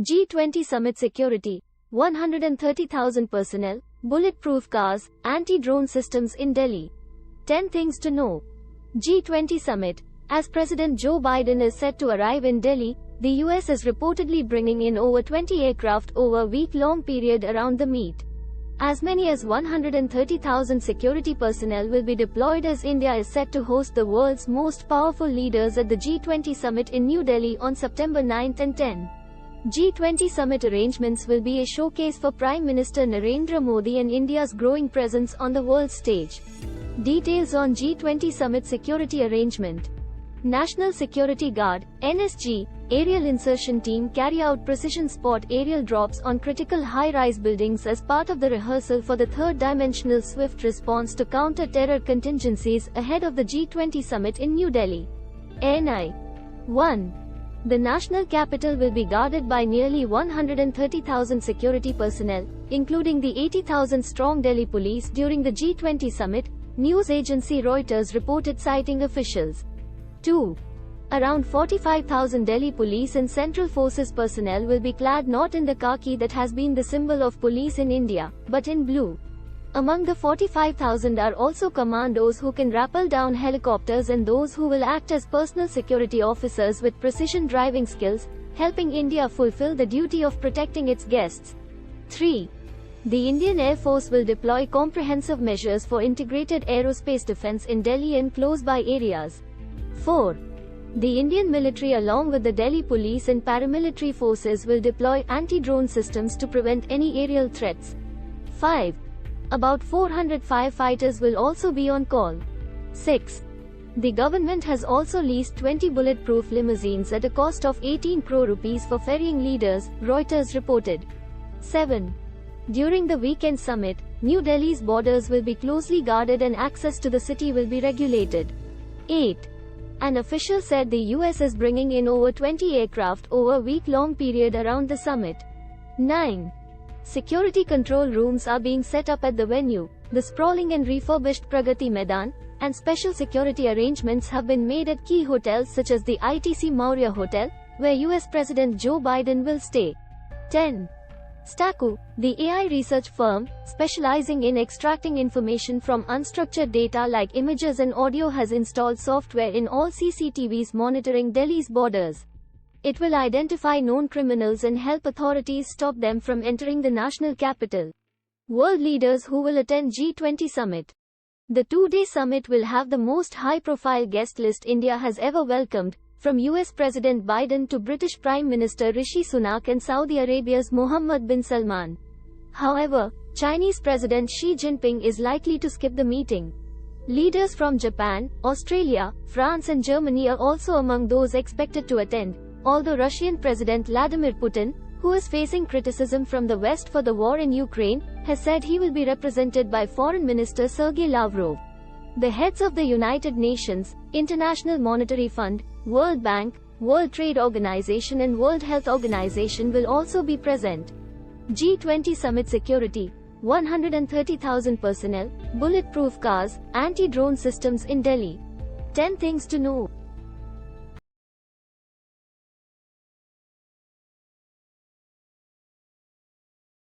G20 Summit security, 130,000 personnel, bulletproof cars, anti-drone systems in Delhi. 10 things to know. G20 Summit. As President Joe Biden is set to arrive in Delhi, the US is reportedly bringing in over 20 aircraft over a week-long period around the meet. As many as 130,000 security personnel will be deployed as India is set to host the world's most powerful leaders at the G20 Summit in New Delhi on September 9 and 10. G20 Summit arrangements will be a showcase for Prime Minister Narendra Modi and India's growing presence on the world stage. Details on G20 Summit security arrangement. National Security Guard, NSG, aerial insertion team carry out precision spot aerial drops on critical high-rise buildings as part of the rehearsal for the third-dimensional swift response to counter-terror contingencies ahead of the G20 Summit in New Delhi. NI 1. The national capital will be guarded by nearly 130,000 security personnel, including the 80,000-strong Delhi police during the G20 Summit, news agency Reuters reported citing officials. 2. Around 45,000 Delhi police and central forces personnel will be clad not in the khaki that has been the symbol of police in India, but in blue. Among the 45,000 are also commandos who can rappel down helicopters and those who will act as personal security officers with precision driving skills, helping India fulfill the duty of protecting its guests. 3. The Indian Air Force will deploy comprehensive measures for integrated aerospace defense in Delhi and close-by areas. 4. The Indian military along with the Delhi police and paramilitary forces will deploy anti-drone systems to prevent any aerial threats. 5. About 400 firefighters will also be on call. 6. The government has also leased 20 bulletproof limousines at a cost of 18 crore rupees for ferrying leaders, Reuters reported. 7. During the weekend summit, New Delhi's borders will be closely guarded and access to the city will be regulated. 8. An official said the US is bringing in over 20 aircraft over a week-long period around the summit. 9. Security control rooms are being set up at the venue, the sprawling and refurbished Pragati Maidan, and special security arrangements have been made at key hotels such as the ITC Maurya Hotel, where US President Joe Biden will stay. 10. Staku, the AI research firm, specializing in extracting information from unstructured data like images and audio has installed software in all CCTVs monitoring Delhi's borders. It will identify known criminals and help authorities stop them from entering the national capital. World leaders who will attend G20 Summit. The two-day summit will have the most high-profile guest list India has ever welcomed, from US President Biden to British Prime Minister Rishi Sunak and Saudi Arabia's Mohammed bin Salman. However, Chinese President Xi Jinping is likely to skip the meeting. Leaders from Japan, Australia, France and Germany are also among those expected to attend, although Russian President Vladimir Putin, who is facing criticism from the West for the war in Ukraine, has said he will be represented by Foreign Minister Sergei Lavrov. The heads of the United Nations, International Monetary Fund, World Bank, World Trade Organization and World Health Organization will also be present. G20 Summit security, 130,000 personnel, bulletproof cars, anti-drone systems in Delhi. 10 things to know.